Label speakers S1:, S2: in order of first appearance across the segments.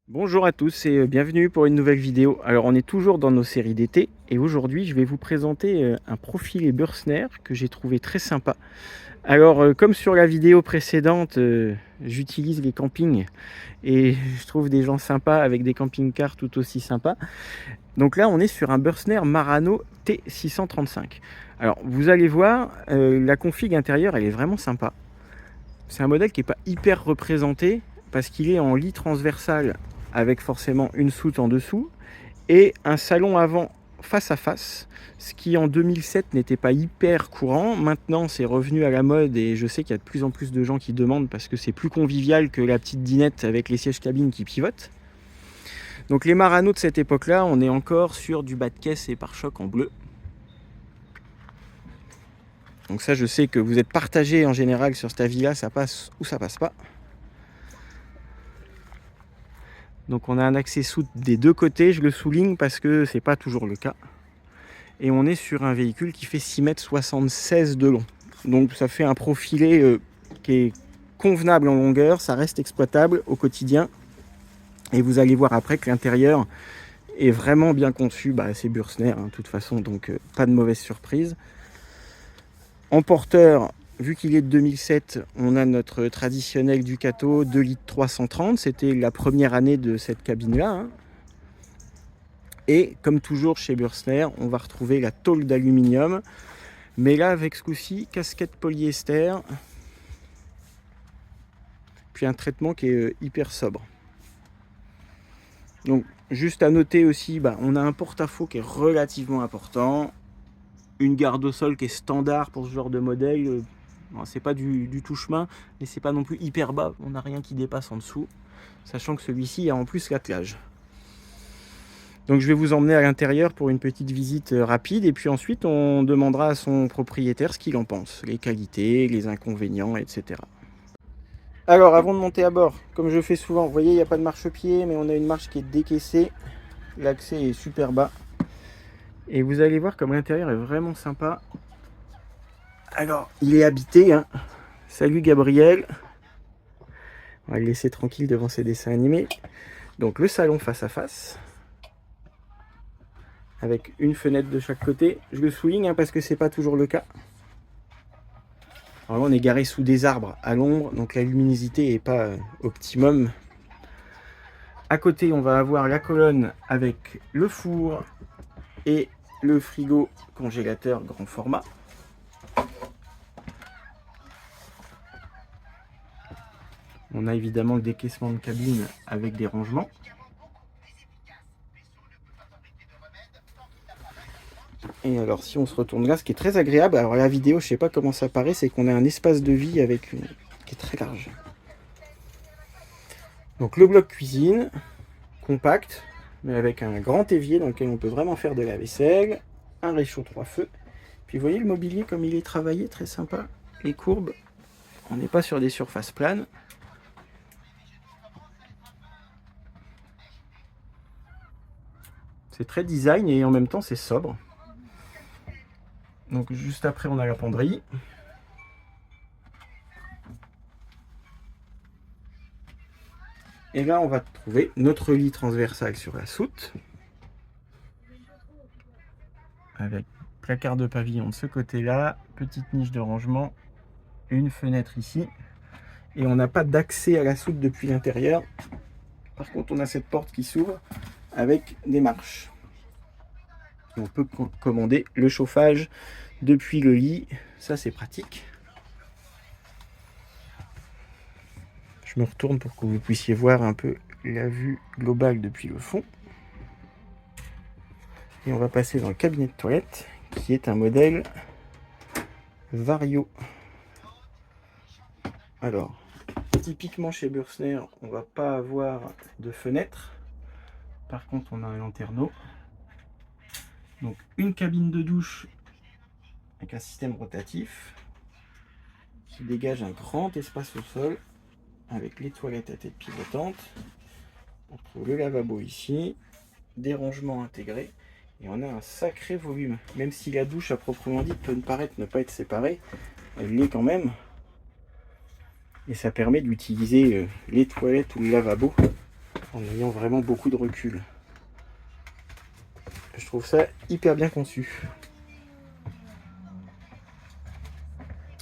S1: Bonjour à tous et bienvenue pour une nouvelle vidéo. Alors on est toujours dans nos séries d'été et aujourd'hui je vais vous présenter un profilé Bürstner que j'ai trouvé très sympa. Alors comme sur la vidéo précédente, j'utilise les campings et je trouve des gens sympas avec des camping-cars tout aussi sympas. Donc là on est sur un Bürstner Marano T635. Alors vous allez voir, la config intérieure elle est vraiment sympa. C'est un modèle qui n'est pas hyper représenté parce qu'il est en lit transversal avec forcément une soute en dessous et un salon avant face à face, ce qui en 2007 n'était pas hyper courant. Maintenant c'est revenu à la mode et je sais qu'il y a de plus en plus de gens qui demandent parce que c'est plus convivial que la petite dinette avec les sièges cabines qui pivotent. Donc les Marano de cette époque là, on est encore sur du bas de caisse et pare-choc en bleu. Donc ça je sais que vous êtes partagé en général sur cet avis là, ça passe ou ça passe pas. Donc on a un accès soute des deux côtés, je le souligne parce que c'est pas toujours le cas. Et on est sur un véhicule qui fait 6,76 m de long. Donc ça fait un profilé qui est convenable en longueur, ça reste exploitable au quotidien. Et vous allez voir après que l'intérieur est vraiment bien conçu. C'est Bürstner de toute façon, donc pas de mauvaise surprise. En porteur, vu qu'il est de 2007, on a notre traditionnel Ducato 2 litres 330. C'était la première année de cette cabine-là. Et comme toujours chez Bürstner, on va retrouver la tôle d'aluminium. Mais là, avec ce coup-ci, casquette polyester. Puis un traitement qui est hyper sobre. Donc, juste à noter aussi, on a un porte-à-faux qui est relativement important. Une garde au sol qui est standard pour ce genre de modèle. C'est pas du touche-main, mais c'est pas non plus hyper bas. On n'a rien qui dépasse en dessous. Sachant que celui-ci a en plus l'attelage. Donc je vais vous emmener à l'intérieur pour une petite visite rapide. Et puis ensuite, on demandera à son propriétaire ce qu'il en pense. Les qualités, les inconvénients, etc. Alors, avant de monter à bord, comme je fais souvent, vous voyez, il n'y a pas de marchepied, mais on a une marche qui est décaissée. L'accès est super bas. Et vous allez voir comme l'intérieur est vraiment sympa. Alors, il est habité. Salut Gabriel. On va le laisser tranquille devant ses dessins animés. Donc, le salon face à face. Avec une fenêtre de chaque côté. Je le souligne parce que c'est pas toujours le cas. Alors là, on est garé sous des arbres à l'ombre, donc la luminosité n'est pas optimum. À côté, on va avoir la colonne avec le four et le frigo congélateur grand format. On a évidemment le décaissement de cabine avec des rangements. Et alors si on se retourne là, ce qui est très agréable, alors la vidéo, je sais pas comment ça paraît, c'est qu'on a un espace de vie avec qui est très large. Donc le bloc cuisine, compact, mais avec un grand évier dans lequel on peut vraiment faire de la vaisselle, un réchaud 3 feux. Puis vous voyez le mobilier comme il est travaillé, très sympa. Les courbes, on n'est pas sur des surfaces planes. C'est très design et en même temps c'est sobre. Donc juste après on a la penderie. Et là on va trouver notre lit transversal sur la soute. Avec placard de pavillon de ce côté-là, petite niche de rangement, une fenêtre ici. Et on n'a pas d'accès à la soute depuis l'intérieur. Par contre on a cette porte qui s'ouvre avec des marches. Et on peut commander le chauffage depuis le lit, ça c'est pratique. Je me retourne pour que vous puissiez voir un peu la vue globale depuis le fond. Et on va passer dans le cabinet de toilette, qui est un modèle Vario. Alors, typiquement chez Bürstner, on va pas avoir de fenêtre. Par contre, on a un lanterneau. Donc, une cabine de douche avec un système rotatif qui dégage un grand espace au sol avec les toilettes à tête pivotante. On trouve le lavabo ici, des rangements intégrés et on a un sacré volume. Même si la douche à proprement dit peut paraître ne pas être séparée, elle l'est quand même. Et ça permet d'utiliser les toilettes ou le lavabo en ayant vraiment beaucoup de recul. Je trouve ça hyper bien conçu.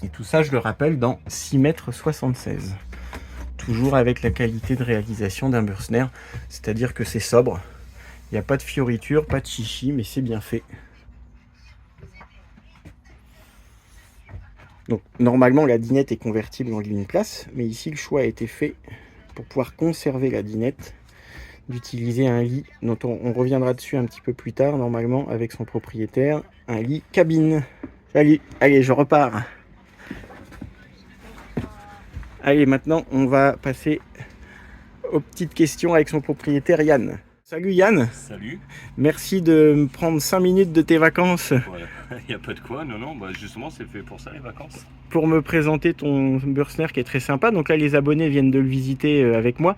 S1: Et tout ça, je le rappelle, dans 6,76 m. Toujours avec la qualité de réalisation d'un Bürstner, c'est-à-dire que c'est sobre. Il n'y a pas de fioritures, pas de chichi, mais c'est bien fait. Donc normalement la dinette est convertible en ligne place, mais ici le choix a été fait pour pouvoir conserver la dinette, d'utiliser un lit dont on reviendra dessus un petit peu plus tard, normalement avec son propriétaire, un lit cabine. Salut, allez je repars. Allez, maintenant on va passer aux petites questions avec son propriétaire Yann. Salut Yann.
S2: Salut.
S1: Merci de me prendre 5 minutes de tes vacances.
S2: Voilà. Il n'y a pas de quoi, non, bah justement c'est fait pour ça les vacances.
S1: Pour me présenter ton Bürstner qui est très sympa. Donc là les abonnés viennent de le visiter avec moi.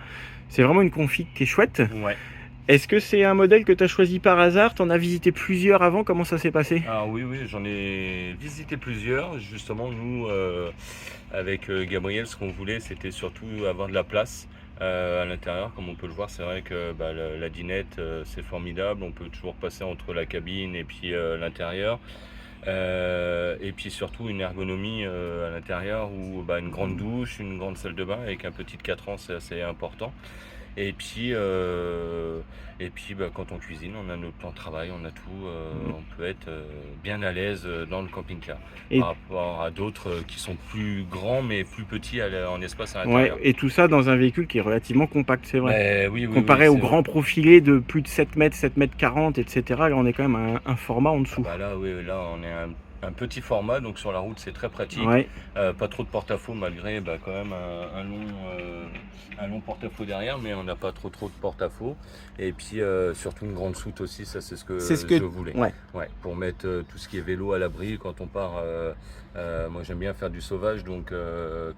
S1: C'est vraiment une config qui est chouette.
S2: Ouais.
S1: Est-ce que c'est un modèle que tu as choisi par hasard? Tu en as visité plusieurs avant? Comment ça s'est passé?
S2: Ah oui, j'en ai visité plusieurs. Justement, nous, avec Gabriel, ce qu'on voulait, c'était surtout avoir de la place à l'intérieur. Comme on peut le voir, c'est vrai que la dinette, c'est formidable. On peut toujours passer entre la cabine et puis l'intérieur. Et puis surtout une ergonomie à l'intérieur où une grande douche, une grande salle de bain avec un petit 4 ans, c'est assez important. Et puis quand on cuisine, on a notre plan de travail, on a tout, on peut être bien à l'aise dans le camping-car. Par rapport à d'autres qui sont plus grands mais plus petits en espace à l'intérieur.
S1: Ouais, et tout ça dans un véhicule qui est relativement compact, c'est vrai.
S2: Oui,
S1: comparé aux grands profilés de plus de 7 mètres, 7 mètres 40, etc. Là, on est quand même à un format en dessous.
S2: Là, on est un petit format, donc sur la route c'est très pratique.
S1: Ouais.
S2: Pas trop de porte-à-faux malgré quand même un long porte-à-faux derrière, mais on n'a pas trop de porte-à-faux. Et puis surtout une grande soute aussi, ça c'est ce que je voulais. Ouais, pour mettre tout ce qui est vélo à l'abri quand on part. Moi j'aime bien faire du sauvage, donc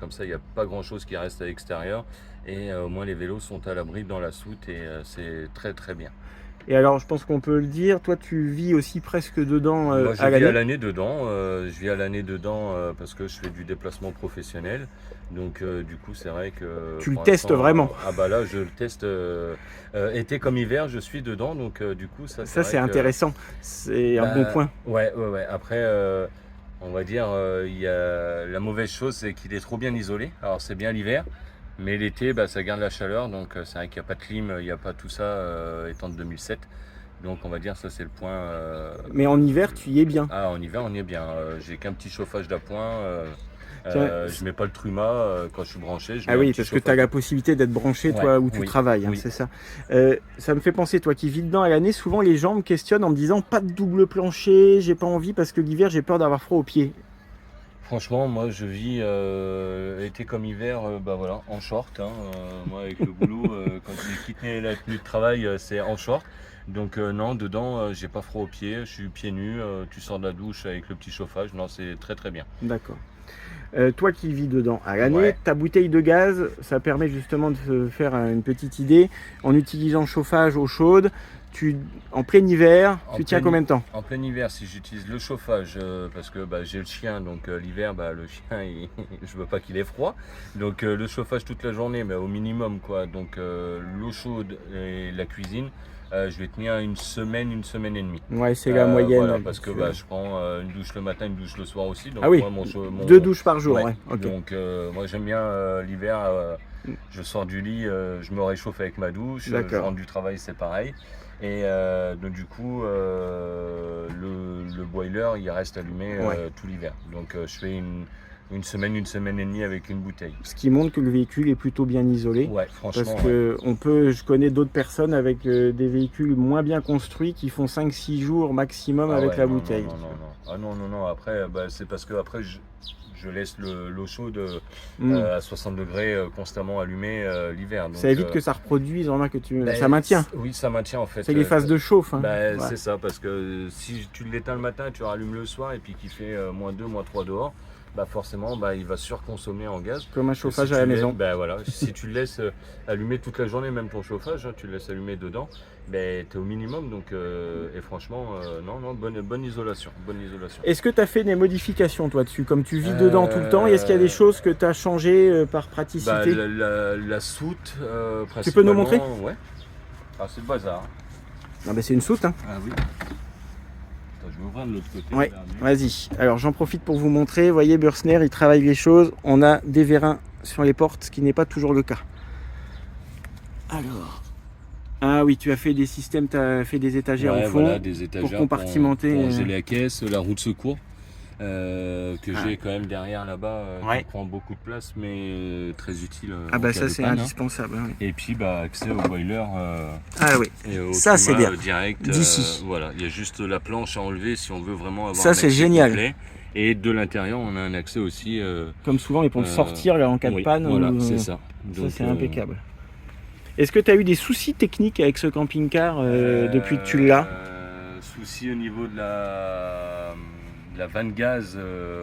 S2: comme ça il n'y a pas grand chose qui reste à l'extérieur. Et au moins les vélos sont à l'abri dans la soute et c'est très très bien.
S1: Et alors, je pense qu'on peut le dire, toi tu vis aussi presque dedans
S2: Moi,
S1: à l'année.
S2: Je vis à l'année dedans parce que je fais du déplacement professionnel. Donc du coup, c'est vrai que...
S1: Tu le testes vraiment.
S2: Là, je le teste été comme hiver, je suis dedans. Donc du coup, ça
S1: c'est intéressant. C'est un bon point.
S2: Ouais. Après, on va dire, la mauvaise chose, c'est qu'il est trop bien isolé. Alors, c'est bien l'hiver. Mais l'été, ça garde la chaleur, donc c'est vrai qu'il n'y a pas de clim, il n'y a pas tout ça étant de 2007. Donc on va dire ça c'est le point.
S1: Mais en hiver, tu y es bien.
S2: Ah, en hiver on y est bien. J'ai qu'un petit chauffage d'appoint. Je mets pas le truma quand je suis branché.
S1: Oui, parce que tu as la possibilité d'être branché toi où tu travailles, hein, c'est ça. Ça me fait penser, toi qui vis dedans à l'année, souvent les gens me questionnent en me disant pas de double plancher, j'ai pas envie parce que l'hiver j'ai peur d'avoir froid aux pieds.
S2: Franchement, moi je vis été comme hiver, en short. Moi avec le boulot, quand j'ai quitté la tenue de travail, c'est en short. Donc non, dedans, j'ai pas froid aux pieds, je suis pieds nus, tu sors de la douche avec le petit chauffage. Non, c'est très très bien.
S1: D'accord. Toi qui vis dedans à l'année, ta bouteille de gaz, ça permet justement de se faire une petite idée. En utilisant le chauffage eau chaude, en plein hiver, tu tiens combien de temps?
S2: En plein hiver, si j'utilise le chauffage, parce que j'ai le chien, donc l'hiver, le chien, je veux pas qu'il ait froid. Donc le chauffage toute la journée, mais au minimum, quoi. Donc l'eau chaude et la cuisine, je vais tenir une semaine et demie.
S1: Ouais, c'est la moyenne.
S2: Voilà, parce que je prends une douche le matin, une douche le soir aussi. Donc, moi,
S1: 2 douches par jour. Ouais.
S2: Okay. Donc moi j'aime bien l'hiver, je sors du lit, je me réchauffe avec ma douche, je rentre du travail, c'est pareil. Et donc du coup le boiler il reste allumé tout l'hiver. Donc je fais une semaine et demie avec une bouteille.
S1: Ce qui montre que le véhicule est plutôt bien isolé.
S2: Ouais, franchement.
S1: Parce que je connais d'autres personnes avec des véhicules moins bien construits qui font 5-6 jours maximum avec la bouteille.
S2: Non. Après, c'est parce que après je laisse l'eau chaude à 60 degrés constamment allumée l'hiver.
S1: Ça évite que ça reproduise, ça maintient.
S2: Oui, ça maintient en fait.
S1: C'est les phases de chauffe.
S2: C'est ça, parce que si tu l'éteins le matin, tu rallumes le soir et puis qu'il fait -2, -3 dehors, bah forcément il va surconsommer en gaz.
S1: Comme un chauffage
S2: Si
S1: à la
S2: tu
S1: maison.
S2: bah voilà, si tu le laisses allumer toute la journée, même ton chauffage, hein, tu le laisses allumer dedans, tu es au minimum. Donc, et franchement, non, bonne isolation. Bonne isolation.
S1: Est-ce que tu as fait des modifications toi dessus? Comme tu vis dedans tout le temps, est-ce qu'il y a des choses que tu as changé par praticité?
S2: La soute, principalement.
S1: Tu peux nous montrer?
S2: Ouais. Ah, c'est le bazar.
S1: Ah bah c'est une soute, hein.
S2: Ah oui. Attends, je vais ouvrir de l'autre côté.
S1: Ouais, vas-y. Alors j'en profite pour vous montrer. Vous voyez, Bursner, il travaille les choses. On a des vérins sur les portes, ce qui n'est pas toujours le cas. Alors. Ah oui, tu as fait des systèmes, tu as fait des étagères au fond.
S2: Voilà, des étagères
S1: pour compartimenter.
S2: Pour ranger la caisse, la roue de secours. Que j'ai quand même derrière là-bas, qui prend beaucoup de place, mais très utile.
S1: Ah bah ça c'est indispensable. Oui.
S2: Et puis accès au boiler.
S1: Ah oui.
S2: Et au
S1: ça c'est bien.
S2: Direct.
S1: D'ici.
S2: Voilà, il y a juste la planche à enlever si on veut vraiment avoir.
S1: Ça c'est génial.
S2: Complet. Et de l'intérieur, on a un accès aussi.
S1: Comme souvent, ils peuvent sortir là en cas de panne.
S2: Voilà, c'est ça.
S1: Donc, ça c'est impeccable. Est-ce que tu as eu des soucis techniques avec ce camping-car depuis que tu l'as?
S2: Soucis au niveau de la vanne gaz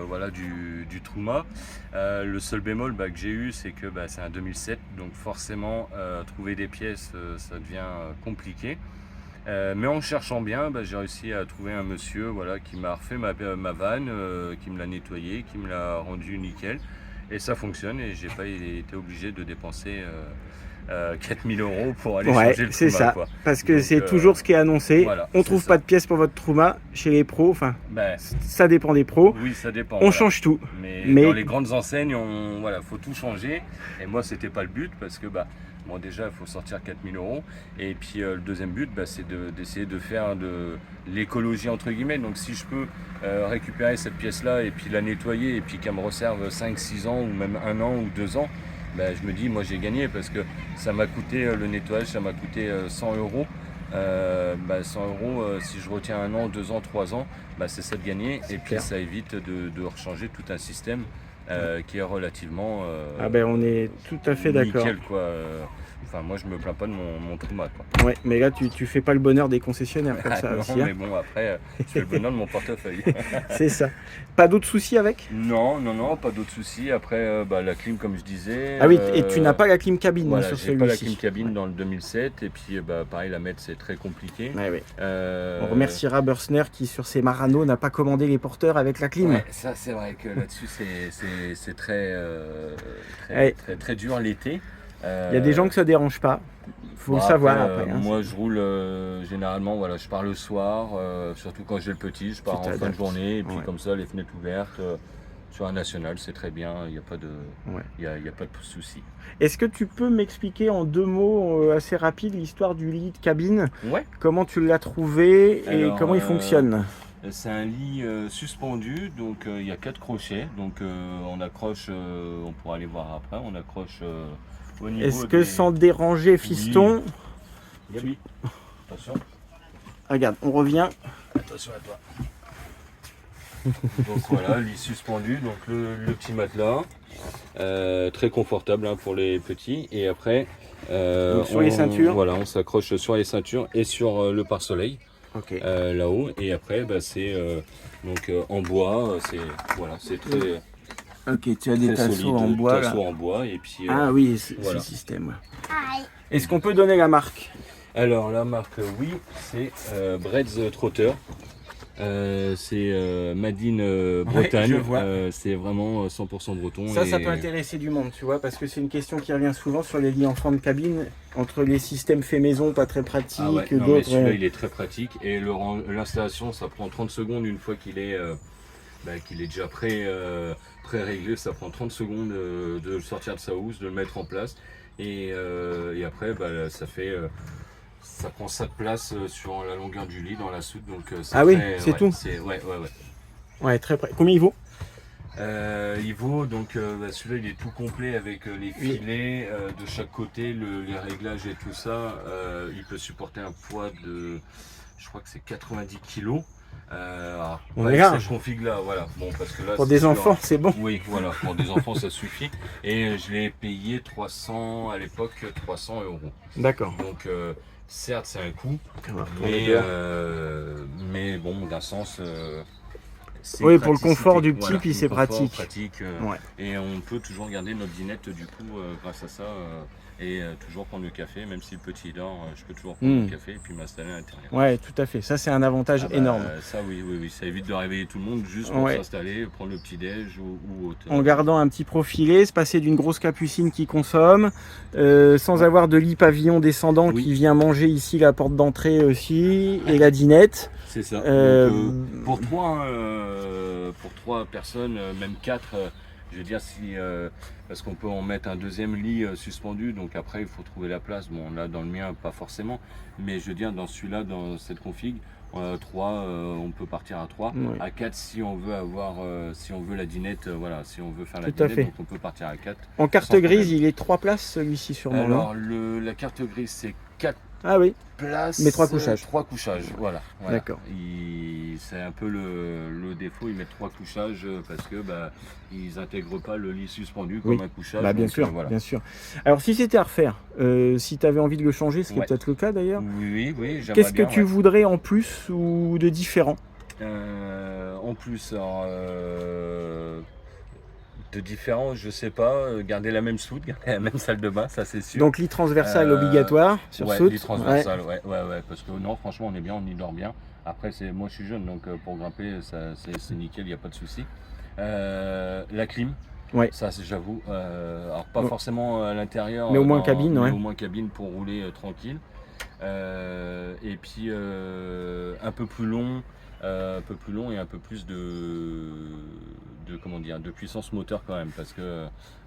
S2: voilà, du Truma. Le seul bémol que j'ai eu, c'est que c'est un 2007, donc forcément trouver des pièces ça devient compliqué. Mais en cherchant bien, j'ai réussi à trouver un monsieur qui m'a refait ma vanne, qui me l'a nettoyé, qui me l'a rendu nickel. Et ça fonctionne et j'ai pas été obligé de dépenser 4000 € pour aller changer le Truma.
S1: C'est ça, parce que c'est toujours ce qui est annoncé. Voilà, on trouve pas de pièces pour votre Truma chez les pros, enfin ça dépend des pros.
S2: Oui, ça dépend.
S1: On change tout.
S2: Mais dans les grandes enseignes, faut tout changer. Et moi, c'était pas le but parce que bon, déjà, il faut sortir 4000 €. Et puis le deuxième but, c'est d'essayer de faire de l'écologie entre guillemets. Donc si je peux récupérer cette pièce-là et puis la nettoyer et puis qu'elle me resserve 5-6 ans ou même 1 an ou 2 ans, je me dis, moi j'ai gagné parce que ça m'a coûté le nettoyage, ça m'a coûté 100 €. 100 €, si je retiens 1 an, 2 ans, 3 ans, c'est ça de gagner. Et puis ça évite de rechanger tout un système qui est relativement.
S1: On est tout à fait d'accord.
S2: Nickel, quoi. Enfin, moi je me plains pas de mon Truma, quoi.
S1: Ouais, mais là tu fais pas le bonheur des concessionnaires comme ça
S2: non,
S1: aussi.
S2: Mais bon, après, je fais le bonheur de mon portefeuille.
S1: C'est ça. Pas d'autres soucis avec?
S2: Non, pas d'autres soucis. Après, la clim, comme je disais.
S1: Ah oui, et tu n'as pas la clim cabine sur celui-ci.
S2: J'ai pas la clim cabine dans le 2007. Et puis, pareil, la mettre, c'est très compliqué.
S1: Ouais. On remerciera Bursner qui, sur ses Marano, n'a pas commandé les porteurs avec la clim.
S2: Ouais, ça, c'est vrai que là-dessus, c'est très dur l'été.
S1: Il y a des gens que ça dérange pas, faut le savoir après.
S2: Moi je roule généralement, je pars le soir, surtout quand j'ai le petit, je pars en fin de journée et puis comme ça les fenêtres ouvertes sur un national, c'est très bien, il n'y a pas de, y a pas de souci.
S1: Est-ce que tu peux m'expliquer en 2 mots assez rapides l'histoire du lit de cabine? Comment tu l'as trouvé et comment il fonctionne?
S2: C'est un lit suspendu, donc il y a 4 crochets, donc on accroche, on pourra aller voir après, on accroche.
S1: Est-ce que sans déranger, fiston?
S2: Oui. Attention.
S1: Regarde, on revient.
S2: Attention à toi. Donc voilà, lit suspendu, donc le petit matelas, très confortable pour les petits. Et après,
S1: sur les ceintures.
S2: Voilà, on s'accroche sur les ceintures et sur le pare-soleil. Là-haut. Et après, c'est donc en bois. C'est très.
S1: Ok, tu as des tasseaux en bois.
S2: En bois et puis.
S1: Oui, c'est le système. Est-ce qu'on peut donner la marque?
S2: Alors la marque, oui, c'est Brett's Trotter. C'est Made in Bretagne. C'est vraiment 100% breton.
S1: Ça peut intéresser du monde, tu vois, parce que c'est une question qui revient souvent sur les lits enfants de cabine, entre les systèmes faits maison pas très pratiques, d'autres.
S2: Celui-là, il est très pratique et l'installation, ça prend 30 secondes une fois qu'il est déjà pré-réglé. Ça prend 30 secondes de le sortir de sa housse, de le mettre en place et après ça prend sa place sur la longueur du lit dans la soute, donc
S1: c'est tout. Ouais, très près. Combien il vaut?
S2: Il vaut donc celui-là, il est tout complet avec les filets de chaque côté, les réglages et tout ça. Il peut supporter un poids de, je crois que c'est 90 kg.
S1: On est large.
S2: Cette config-là, voilà. Bon, parce que là,
S1: pour des enfants, c'est bon.
S2: Oui, voilà, pour des enfants, ça suffit. Et je l'ai payé 300 à l'époque, 300 €.
S1: D'accord.
S2: Donc certes, c'est un coût, mais bon, d'un sens,
S1: Oui, pour le confort du petit,
S2: voilà,
S1: puis
S2: le
S1: c'est
S2: confort,
S1: pratique. Ouais.
S2: et on peut toujours garder notre dinette du coup grâce à ça et toujours prendre le café, même si le petit dort, je peux toujours prendre mon café et puis m'installer à l'intérieur.
S1: Ouais, tout à fait. Ça, c'est un avantage
S2: Ah bah,
S1: énorme.
S2: ça oui, ça évite de réveiller tout le monde juste pour
S1: Ouais.
S2: s'installer, prendre le petit déj ou autre.
S1: En gardant un petit profilé, se passer d'une grosse capucine qui consomme, sans avoir de lit pavillon descendant qui vient manger ici la porte d'entrée aussi, et la dinette.
S2: C'est ça. Donc, pour trois personnes, même quatre, je veux dire, parce qu'on peut en mettre un deuxième lit suspendu, donc après il faut trouver la place. Bon, là dans le mien, pas forcément, mais je veux dire, dans celui-là, dans cette config, 3, on peut partir à 3.
S1: Ouais.
S2: À 4, si on veut avoir, si on veut la dinette, voilà, si on veut faire la
S1: Tout à
S2: dinette,
S1: fait.
S2: donc on peut partir à 4.
S1: En carte grise, il est 3 places celui-ci sûrement.
S2: Alors, la carte grise, c'est 4
S1: Ah oui,
S2: places,
S1: mais 3 couchages.
S2: 3 couchages, voilà.
S1: D'accord.
S2: C'est un peu le défaut, ils mettent 3 couchages parce que ils intègrent pas le lit suspendu comme un couchage.
S1: Bah, bien
S2: donc,
S1: sûr,
S2: voilà.
S1: bien sûr. Alors si c'était à refaire, si tu avais envie de le changer, ce qui est peut-être le cas d'ailleurs,
S2: Oui, j'aimerais
S1: qu'est-ce que
S2: bien,
S1: tu voudrais en plus ou de différent?
S2: En plus, alors, de différent, je sais pas, garder la même soute, garder la même salle de bain, ça c'est sûr.
S1: Donc lit transversal obligatoire sur soute.
S2: Lit transversal, ouais, parce que non, franchement, on est bien, on y dort bien. Après, moi je suis jeune, donc pour grimper, c'est nickel, il n'y a pas de souci. La clim, ça j'avoue, alors pas forcément à l'intérieur,
S1: mais au moins cabine,
S2: mais au moins cabine pour rouler tranquille. Et puis un peu plus long et un peu plus comment dire, de puissance moteur quand même, parce que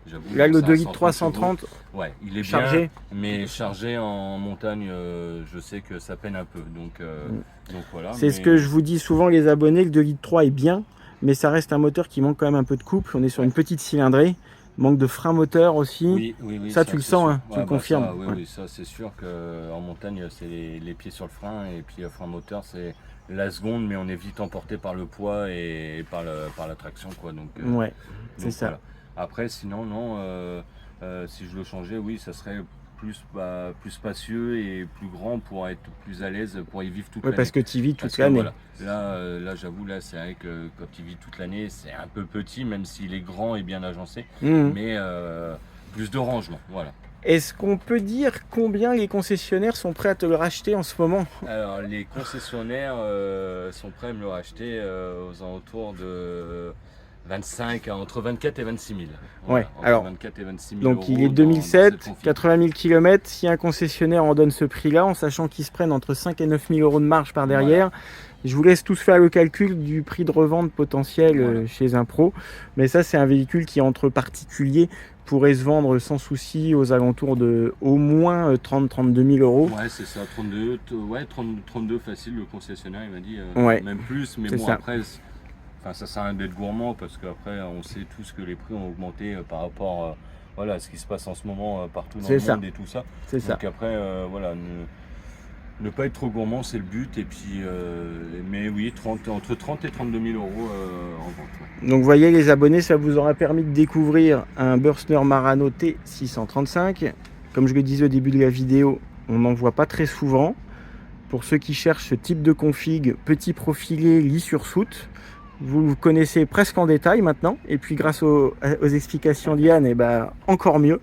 S2: j'avoue,
S1: là le 2 litres
S2: 330, ouais, il est
S1: chargé,
S2: bien, mais chargé en montagne, je sais que ça peine un peu, donc voilà.
S1: C'est ce que je vous dis souvent, les abonnés, le 2 litres 3 est bien, mais ça reste un moteur qui manque quand même un peu de couple. On est sur une petite cylindrée, manque de frein moteur aussi.
S2: Oui,
S1: ça tu le sens, hein, tu le confirmes.
S2: Oui, ça c'est sûr qu'en montagne c'est les pieds sur le frein, et puis le frein moteur c'est la seconde, mais on est vite emporté par le poids et par la traction, quoi. Donc,
S1: c'est ça.
S2: Voilà. Après, sinon, non, si je le changeais, oui, ça serait plus spacieux et plus grand pour être plus à l'aise, pour y vivre toute l'année.
S1: Parce que tu y vis toute l'année.
S2: Voilà. Là, j'avoue, là, c'est vrai que quand tu vis toute l'année, c'est un peu petit, même s'il est grand et bien agencé, mais plus de rangement, voilà.
S1: Est-ce qu'on peut dire combien les concessionnaires sont prêts à te le racheter en ce moment?
S2: Alors, les concessionnaires sont prêts à me le racheter aux alentours de 25, entre 24 et 26 000.
S1: Voilà, alors
S2: 24 et 26 000
S1: donc il est 2007, 80 000 km. Si un concessionnaire en donne ce prix-là, en sachant qu'ils se prennent entre 5 et 9 000 euros de marge par derrière, je vous laisse tous faire le calcul du prix de revente potentiel chez un pro. Mais ça, c'est un véhicule qui, entre particuliers, pourrait se vendre sans souci aux alentours de au moins 30-32 000 euros.
S2: Ouais, c'est ça, 32 facile, le concessionnaire, il m'a dit, même plus, mais bon,
S1: ça.
S2: après, ça sert à rien d'être gourmand, parce qu'après, on sait tous que les prix ont augmenté par rapport à ce qui se passe en ce moment partout dans le monde et tout ça.
S1: C'est ça.
S2: Donc après, ne pas être trop gourmand, c'est le but, et puis, mais oui, entre 30 et 32 000 euros en vente.
S1: Donc vous voyez les abonnés, ça vous aura permis de découvrir un Bürstner Marano T635. Comme je le disais au début de la vidéo, on n'en voit pas très souvent. Pour ceux qui cherchent ce type de config, petit profilé, lit sur soute, vous le connaissez presque en détail maintenant. Et puis grâce aux explications d'Yann, encore mieux.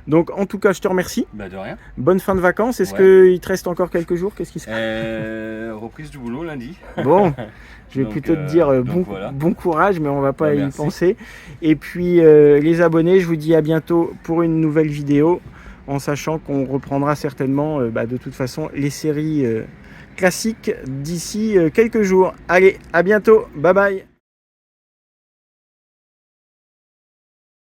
S1: Donc en tout cas, je te remercie.
S2: De rien.
S1: Bonne fin de vacances. Est-ce qu'il te reste encore quelques jours? Qu'est-ce qui se passe?
S2: Reprise du boulot lundi.
S1: Bon, je vais plutôt te dire bon courage, mais on va pas y penser. Et puis les abonnés, je vous dis à bientôt pour une nouvelle vidéo, en sachant qu'on reprendra certainement de toute façon les séries classiques d'ici quelques jours. Allez, à bientôt. Bye bye.